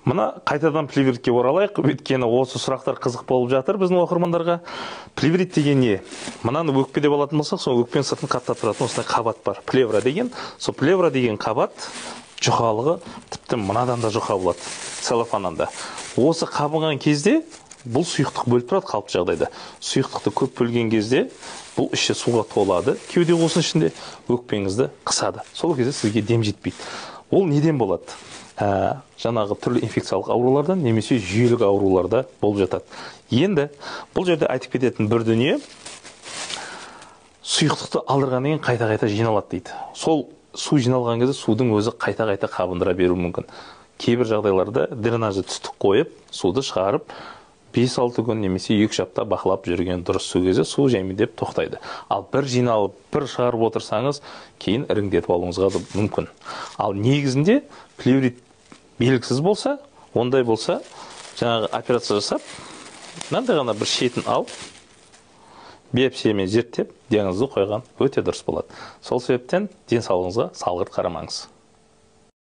Мына қайтадан плевритке оралайық, өйткені осы сұрақтар қызық болып жатыр біздің оқырмандарға. Плеврит деген не? Мынаны өкпеде болатын болсақ, сол өкпенің сыртын қаптап тұратын осындай қабат бар. Плевра деген, сол плевра деген қабат жұқалығы тіпті мынадан да жұқа болады, целлофаннан да. Осы қабынған кезде бұл сұйықтық бөліп тұрады қалыпты жағдайда. Сұйықтықты көп бөлген кезде бұл іші суға толады, кеуде қуысының ішінде өкпеңізді қысады. Сол кезде сізге дем жетпейді. Ол неден болады? Жаңағы түрлі инфекциялық аурулардан немесе жүйелік ауруларда болып жатады. Енді бұл жерде айтып кететін бір дүние, сұйықтықты алдырғаннан кейін қайта-қайта жиналады дейді. Сол су жиналған кезде судың өзі қайта-қайта қабындыра беруі мүмкін. Кейбір жағдайларда дренажды түтік қойып, суды шығарып, 5-6 күн немесе 2 апта бақылап жүрген дұрыс. Су кезде су жаймендеп тоқтайды. Ал бір жиналып, бір шығарып отырсаңыз, кейін іріңдетіп алуыңызға да мүмкін. Ал негізінде плеврит белгісіз болса, ондай болса, жаңағы операция жасап, мынандай ғана бір шетін алып, биопсиямен зерттеп, диагнозды қойған өте дұрыс болады. Сол себептен денсаулығыңызға салғырт қарамаңыз.